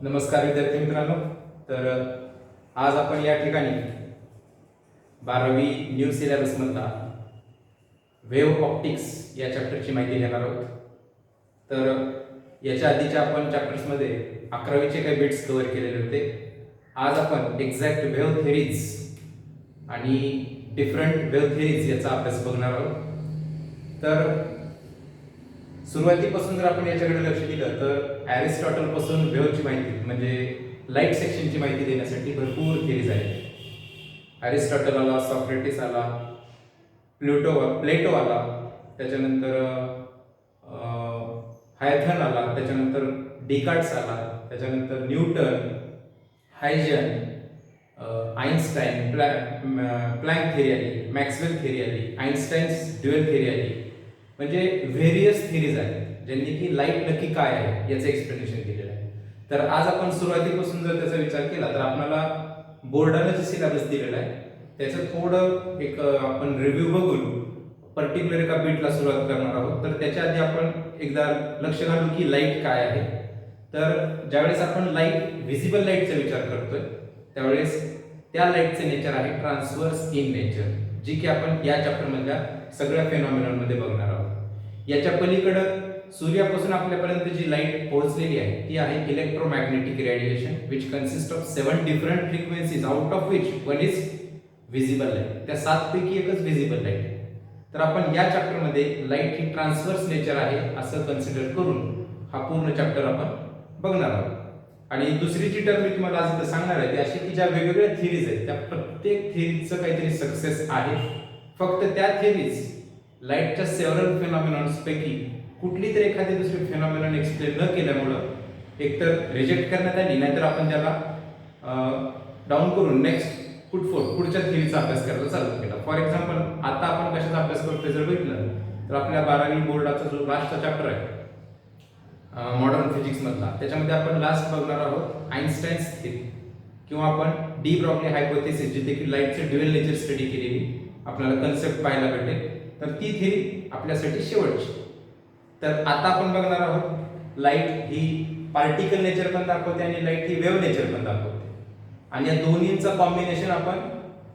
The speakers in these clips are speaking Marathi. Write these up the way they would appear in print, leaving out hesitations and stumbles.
नमस्कार विद्यार्थी मित्रांनो. तर आज आपण या ठिकाणी 12वी न्यू सिलेबसमधला वेव्ह ऑप्टिक्स या चॅप्टरची माहिती घेणार आहोत. तर याच्या आधीच्या आपण चॅप्टर्समध्ये 11वीचे काही बिट्स कव्हर केलेले होते. आज आपण एक्झॅक्ट वेव्ह थेरीज आणि डिफरंट वेव्ह थेरीज याचा अभ्यास बघणार आहोत. तर सुरुवातीपासून जर आपण याच्याकडे लक्ष दिलं तर ॲरिस्टॉटल पासून वेव्हची माहिती म्हणजे लाईट सेक्शनची माहिती देण्यासाठी भरपूर थेरीज आहेत. ॲरिस्टॉटल आला, सॉक्रेटिस आला, प्लेटो आला, त्याच्यानंतर हायथन आला, त्याच्यानंतर डिकार्ट्स आला, त्याच्यानंतर न्यूटन, हायजन, आईन्स्टाईन, प्लँक थेरी आली, मॅक्सवेल थेरी आली, आईन्स्टाईन्स ड्युअल थेरी आली. म्हणजे व्हेरियस थिरीज आहेत ज्यांनी की लाईट नक्की काय आहे याचं एक्सप्लेनेशन केलेलं आहे. तर आज आपण सुरुवातीपासून जर त्याचा विचार केला तर आपल्याला बोर्डानं जे सिलेबस दिलेला आहे त्याचं थोडं एक आपण रिव्ह्यू बघून पर्टिक्युलर एका बीटला सुरुवात करणार आहोत. तर त्याच्या आधी आपण एकदा लक्ष घालू की लाईट काय आहे. तर ज्यावेळेस आपण लाईट व्हिजिबल लाईटचा विचार करतोय त्यावेळेस त्या लाईटचे नेचर आहे ट्रान्सव्हर्स इन नेचर, जी की आपण या चॅप्टरमधल्या सगळ्या फेनॉमिनॉनमध्ये बघणार आहोत. याच्या पलीकडं सूर्यापासून आपल्यापर्यंत जी लाईट पोहोचलेली आहे ती आहे electromagnetic radiation which consist of 7 different frequencies out of which one is visible light. त्या 7 पैकी एकच व्हिजिबल लाईट आहे. तर आपण या चॅप्टरमध्ये लाईट ही ट्रान्सव्हर्स नेचर आहे असं कन्सिडर करून हा पूर्ण चॅप्टर आपण बघणार आहोत. आणि दुसरी जी टर्म मी तुम्हाला आज इथं सांगणार आहे ती अशी की ज्या वेगवेगळ्या थिरीज आहेत त्या प्रत्येक थिरीजचं काहीतरी सक्सेस आहे. फक्त त्या थिरीज लाईटच्या सेव्हरल फेनॉमिनॉन्स पैकी कुठली तरी एखादी दुसरी फेनॉमिनॉन एक्सप्लेन न केल्यामुळं एकतर रिजेक्ट करण्यात आली, नाहीतर आपण त्याला डाऊन करून नेक्स्ट पुढच्या थिरीचा अभ्यास करायला चालू केला. फॉर एक्झाम्पल आता आपण कशाचा अभ्यास करतोय जर बघितलं तर आपल्या 12वी बोर्डाचा जो लास्टचा चॅप्टर आहे मॉडर्न फिजिक्स मधला, त्याच्यामध्ये आपण लास्ट बघणार आहोत आईन्स्टाईन्स थेरी किंवा आपण डी ब्रॉग्ली हायपोथेसिस, जिथे की लाईटचे ड्युअल नेचर स्टडी केलेली आपल्याला कन्सेप्ट पाहायला भेटेल. तर ती थेरी आपल्यासाठी शेवटची. तर आता आपण बघणार आहोत लाईट ही पार्टिकल नेचर पण दाखवते आणि लाईट ही वेव्ह नेचर पण दाखवते. आणि या दोन्हींचं कॉम्बिनेशन आपण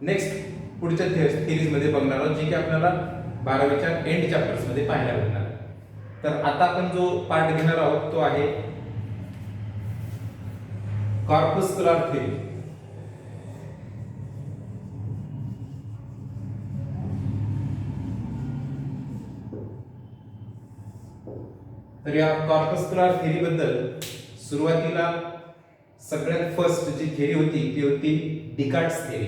नेक्स्ट पुढच्या थिरीजमध्ये बघणार आहोत, जी की आपल्याला 12वीच्या एंड चॅप्टर्समध्ये पाहायला भेटणार. तर आता आपण जो पार्ट घेणार आहोत तो आहे कॉर्पस्क्युलर थेरी. तर या कॉर्पस्क्युलर थेरी बद्दल सुरुवातीला सगळ्यात फर्स्ट जी थेरी होती ती होती डिकार्ट्स थेरी.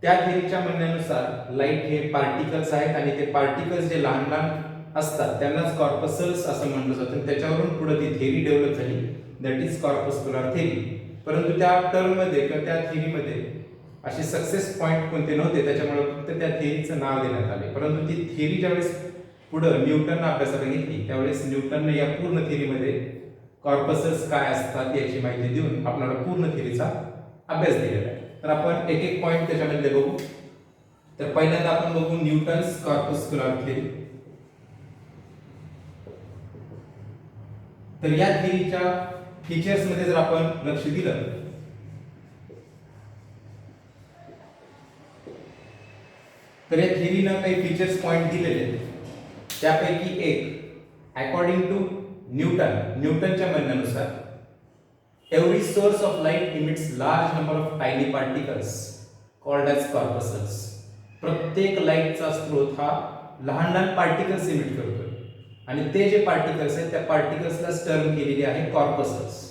त्या थेरीच्या म्हणण्यानुसार लाईट हे पार्टिकल्स आहेत आणि ते पार्टिकल्स जे लहान लहान असतात त्यांनाच कॉर्पसल्स असं म्हटलं जातं. त्याच्यावरून पुढे ती थेरी डेव्हलप झाली, दॅट इज कॉर्पस्क्युलर थेरी. परंतु त्या टर्ममध्ये किंवा त्या थेरीमध्ये असे सक्सेस पॉईंट कोणते नव्हते, त्याच्यामुळे फक्त त्या थेरीचं नाव देण्यात आले. परंतु ती थेरी ज्यावेळेस पुढं न्यूटननं अभ्यासाला घेतली त्यावेळेस न्यूटनने या पूर्ण थेरीमध्ये कॉर्पसल्स काय असतात याची माहिती देऊन आपल्याला पूर्ण थेरीचा अभ्यास दिलेला आहे. तर आपण एक एक पॉईंट त्याच्यामधले बघू. तर पहिल्यांदा आपण बघू न्यूटन्स कॉर्पस्क्युलर थेरी. तर या थेरीच्या फीचर्स मध्ये जर आपण लक्ष दिलं तर या थेरीनं काही फीचर्स पॉईंट दिलेले आहेत. त्यापैकी एक अकॉर्डिंग टू न्यूटनच्या म्हणण्यानुसार every source of light emits large number of tiny particles called as corpuscles. प्रत्येक लाईटचा स्रोत हा लहान लहान पार्टिकल्स इमिट करतोय आणि ते जे पार्टिकल्स आहेत त्या पार्टिकल्सला टर्म केलेली आहे corpuscles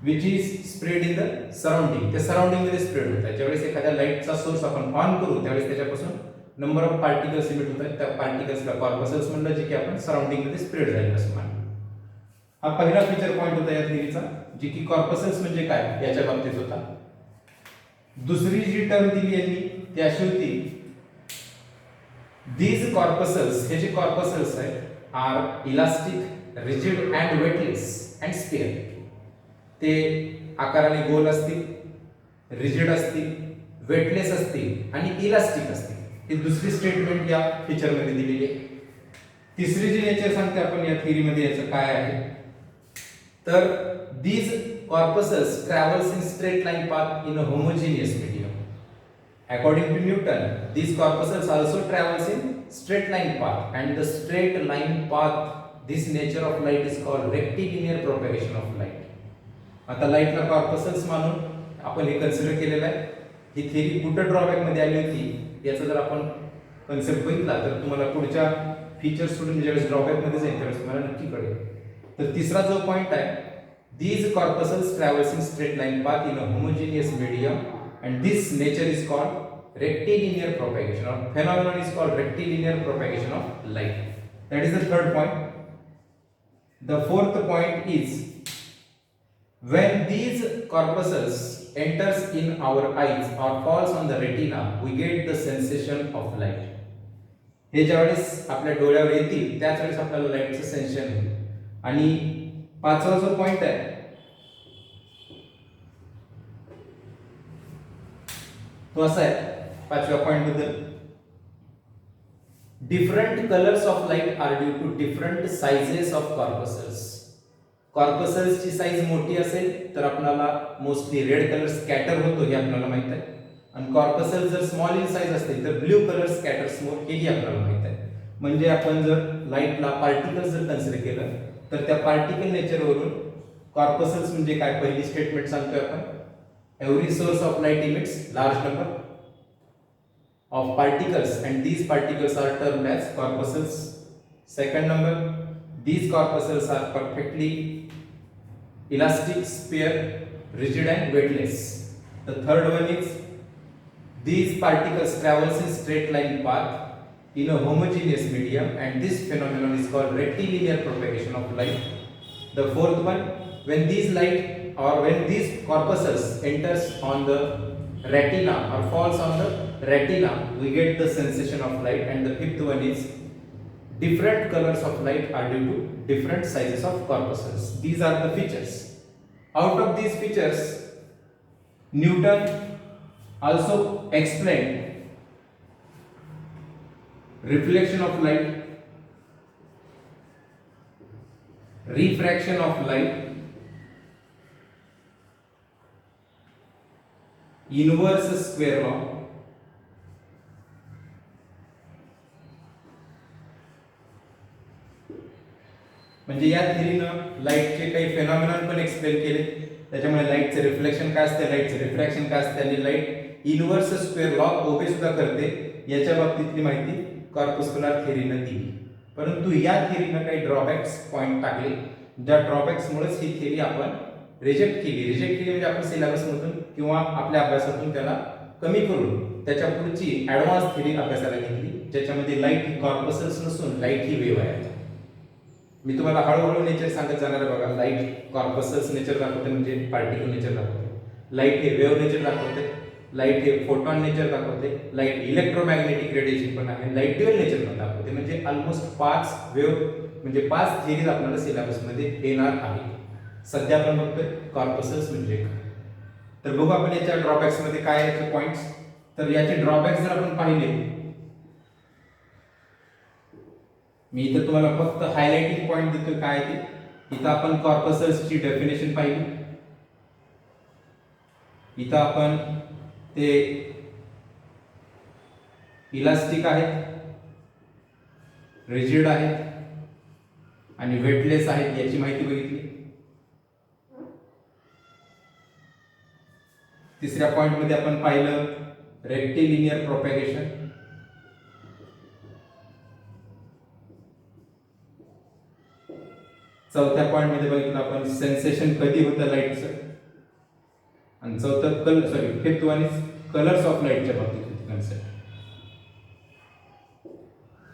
which is spread in the surrounding. ते सराउंडिंग मध्ये स्प्रेड होत आहे. ज्यावेळेस एखाद्या लाईटचा सोर्स आपण ऑन करू त्यावेळेस त्याच्यापासून नंबर ऑफ पार्टिकल्स इमिट होत आहेत. त्या पार्टिकल्सला कॉर्पसल्स म्हणलं, जे की आपण सराउंडिंग मध्ये स्प्रेड झालेलं असं मानतो. हा पहिला फीचर पॉईंट होता या थेरीचा, जी की कॉर्पसल्स म्हणजे काय याच्या बाबतीत होता. दुसरी जी टर्म दिली यांनी ती अशी होती दीज कॉर्पसल्स, हे जे कॉर्पसल्स आहेत are elastic, rigid and weightless and sphere. ते आकाराने गोल असतील, रिजिड असतील, वेटलेस असतील आणि इलास्टिक असतील. ही दुसरी स्टेटमेंट या फीचर मध्ये दिलेली आहे. तिसरी जी नेचर सांगते आपण या थेरी मध्ये याचं काय आहे तर these corpuscles travels in straight line path in a homogeneous medium. According to Newton, these corpuscles also travels in straight line path, and the straight line path, this nature of light is called rectilinear propagation of light. आता लाईटला कॉर्पसल्स मानून आपण हे कन्सिडर केलेलं आहे. ही थेरी कुठं ड्रॉबॅक मध्ये आली होती याचा जर आपण कन्सेप्ट बघितला तर तुम्हाला पुढच्या फीचर स्टुडंट ज्यावेळेस ड्रॉबॅक मध्ये जाईल त्यावेळेस तुम्हाला नक्की कळेल. तर तिसरा जो पॉइंट आहे, these corpuscles travels in straight line path in a homogeneous medium, and this nature is called rectilinear propagation, or phenomenon is called rectilinear propagation of light. That is the third point. The fourth point is, when these corpuscles enters in our eyes or falls on the retina, we get the sensation of light. हे ज्यावेळेस आपल्या डोळ्यावर येतील त्याच वेळेस आपल्याला लाईटचं सेन्सेशन होईल. आणि पाचवा जो पॉइंट आहे तो असा आहे, पाचव्या पॉइंट बद्दल, different colours of light are due to different sizes of corpuscles. कॉर्पसल्सची साईज मोठी असेल तर आपल्याला मोस्टली रेड कलर स्कॅटर होतो हे आपल्याला माहित आहे, आणि कॉर्पसल्स जर स्मॉल इन साईज असतील तर ब्ल्यू कलर स्कॅटर्स मोर हेही आपल्याला माहित आहे. म्हणजे आपण जर लाईटला पार्टिकल्स जर कन्सिडर केलं तर त्या पार्टिकल नेचरवरून कॉर्पसल्स म्हणजे काय पहिली स्टेटमेंट सांगतोय आपण, every source of light emits large number of particles and these particles are termed as corpuscles. Second number, these corpuscles are perfectly elastic, sphere, rigid and weightless. The third one is, these particles travels in straight line path in a homogeneous medium, and this phenomenon is called rectilinear propagation of light. The fourth one, when these corpuscles enters on the retina or falls on the retina, we get the sensation of light. And the fifth one is, different colors of light are due to different sizes of corpuscles. These are the features. Out of these features, Newton also explained reflection of light, refraction of light, inverse square law, म्हणजे या थेरीनं लाईटचे काही फेनॉमेनॉन पण एक्सप्लेन केले. त्याच्यामुळे लाईटचे रिफ्लेक्शन काय असते, लाईटचे रिफ्रॅक्शन काय असते, आणि लाईट इनव्हर्स स्क्वेअर लॉ ओबे सुद्धा करते याच्या बाबतीतली माहिती कॉर्पस्क्युलर थेरीनं दिली. परंतु या थेरीनं काही ड्रॉबॅक्स पॉइंट टाकले, ज्या ड्रॉबॅक्समुळेच ही थेरी आपण रिजेक्ट केली म्हणजे आपण सिलेबसमधून किंवा आपल्या अभ्यासातून त्याला कमी करून त्याच्या पुढची ॲडव्हान्स थेरी अभ्यासाला घेतली, ज्याच्यामध्ये लाईट ही कॉर्पसल्स नसून लाईट ही वेव्ह आहे. मी तुम्हाला हळूहळू नेचर सांगत जाणार आहे. बघा, लाईट कॉर्पसल्स नेचर दाखवते म्हणजे पार्टिकल नेचर दाखवते, लाईट हे वेव्ह नेचर दाखवते, लाईट हे फोटॉन नेचर दाखवते, लाईट इलेक्ट्रोमॅग्नेटिक रेडिएशन पण आहे, लाईट ड्युअल नेचर पण दाखवते. म्हणजे ऑलमोस्ट 5 वेव्ह म्हणजे 5 थिअरीज आपल्याला सिलेबसमध्ये येणार आहे. सध्या आपण बघतोय कॉर्पसल्स म्हणजे काय. तर बघू आपण याच्या ड्रॉबॅक्स मध्ये काय याचे पॉइंट्स. तर याचे ड्रॉबॅक्स जर आपण पाहिले, मी इथं तुम्हाला फक्त हायलाइटिंग पॉइंट देतोय काय ते. इथं आपण कॉर्पसल्सची डेफिनेशन पाहिली, इथं आपण ते इलास्टिक आहेत, रिजिड आहेत आणि वेटलेस आहेत याची माहिती बघितली. तिसऱ्या पॉइंट मध्ये आपण पाहिलं रेक्टिलिनियर प्रोपॅगेशन. चौथ्या पॉइंट मध्ये बघितलं आपण सेन्सेशन कधी होतं लाईटचं, आणि fifth one is colours of लाईटच्या बाबतीत कन्सेप्ट.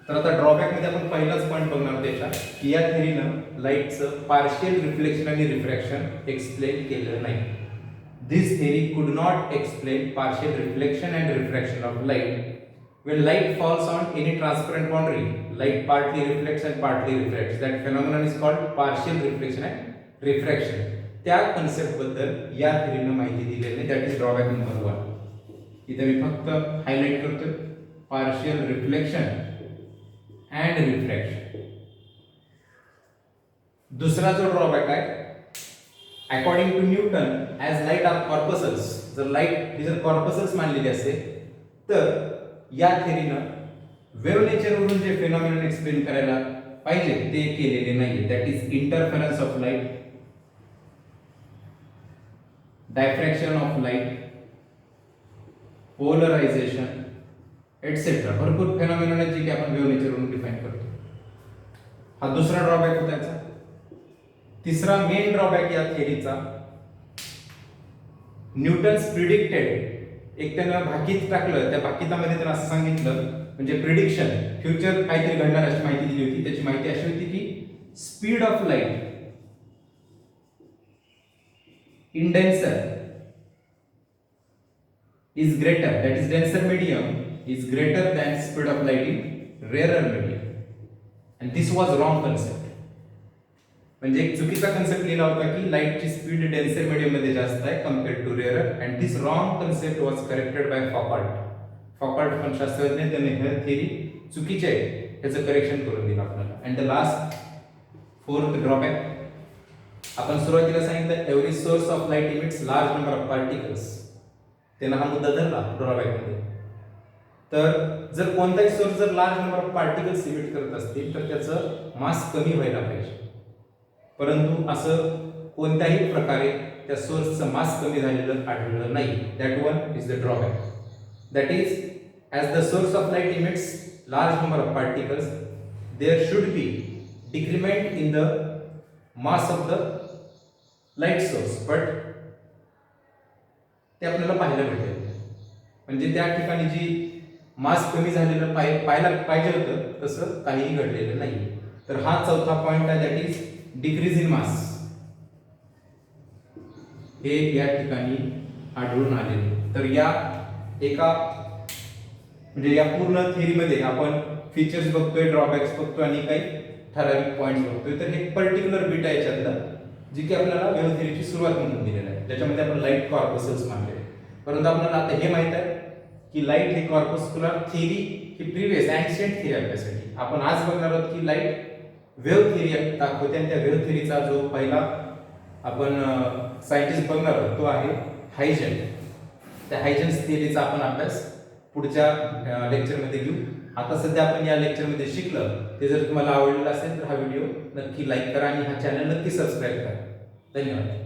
तर आता ड्रॉबॅक मध्ये आपण पहिलाच पॉइंट बघणार त्याच्या की या थेरीनं लाईटचं पार्शियल रिफ्लेक्शन आणि रिफ्रॅक्शन एक्सप्लेन केलं नाही. This theory could not explain partial reflection and refraction of light. When light falls on any transparent boundary, light partly reflects and partly refracts. That phenomenon is called partial reflection and refraction. त्या कन्सेप्ट बद्दल या थेरीनं माहिती दिलेली नाही. That is drawback number 1. इथे मी फक्त हायलाइट करतोय पार्शियल रिफ्लेक्शन अँड रिफ्रॅक्शन. दुसरा जो ड्रॉबॅक आहे according to Newton as light are corpuscles, जर लाईट ही जर कॉर्पसल्स मानलेली असेल तर या थेरीनं वेव्ह नेचरवरून जे फेनॉमिनन एक्सप्लेन करायला पाहिजे ते केलेले नाहीये. That is interference of light, diffraction of light, polarisation etcetera. भरपूर फेनॉमिनन आहेत जे की आपण वेव्ह नेचरवरून डिफाईन करतो. हा दुसरा ड्रॉबॅक होता याचा. तिसरा मेन ड्रॉबॅक या थेरीचा, न्यूटन्स प्रिडिक्टेड, एक त्यानं भाकीत टाकलं, त्या भाकितामध्ये त्यानं असं सांगितलं, म्हणजे प्रिडिक्शन, फ्युचर काहीतरी घडणार अशी माहिती दिली होती. त्याची माहिती अशी होती की speed of light in denser is greater, that is denser medium is greater than speed of light in rarer medium. And this was wrong concept. म्हणजे एक चुकीचा कन्सेप्ट लिहिला होता की लाईटची स्पीड डेन्सर मीडियम मध्ये जास्त आहे compared to rarer, and this wrong concept was corrected by Foucault. Foucault पण शास्त्रज्ञ, त्यांनी हे थेरी चुकीचे आहे याचं करेक्शन करून दिलं आपल्याला. And the last fourth drawback, आपण सुरुवातीला सांगितलं every source of light emits large number of particles. त्यानं हा मुद्दा धरला ड्रॉबॅक मध्ये. तर जर कोणताही सोर्स जर large number of particles emit करत असतील तर त्याचं मास कमी व्हायला पाहिजे, परंतु असं कोणत्याही प्रकारे त्या सोर्सचं मास कमी झालेलं आढळलं नाही. That one is the drawback. That is as the source of light emits large number of particles there should be decrement in the mass of the light source, but ते आपल्याला पाहायला भेटेल. म्हणजे त्या ठिकाणी जी मास कमी झालेलं पाहायला पाहिजे होतं तसं काहीही घडलेलं नाही. तर हा चौथा पॉइंट आहे, दॅट इज डिक्रीज इन मास. हे या ठिकाणी आढळून आलेले. तर या एका म्हणजे या पूर्ण थेरीमध्ये आपण फीचर्स बघतोय, ड्रॉबॅक्स बघतोय आणि काही ठराविक पॉइंट्स बघतोय. तर हे पर्टिक्युलर बीट आहे याच्यातलं जे की आपल्याला वेव्ह थेरीची सुरुवात म्हणून दिलेलं आहे, ज्याच्यामध्ये आपण लाईट कॉर्पसल्स मानले. परंतु आपल्याला आता हे माहित आहे की लाईट हे कॉर्पस्क्युलर थेरी ही प्रिव्हियस अँशियंट थेरी आपल्यासाठी. आपण आज बघणार आहोत की लाईट वेव्ह थेरी दाखवते, आणि त्या वेव्ह थेरीचा जो पहिला आपण सायंटिस्ट बघणार आहोत तो आहे हायजन. त्या हायजन्स थेरीचा आपण अभ्यास पुढच्या लेक्चरमध्ये घेऊ. आता सध्या आपण या लेक्चरमध्ये शिकलं ते जर तुम्हाला आवडलेलं असेल तर हा व्हिडिओ नक्की लाईक करा आणि हा चॅनल नक्की सबस्क्राईब करा. धन्यवाद.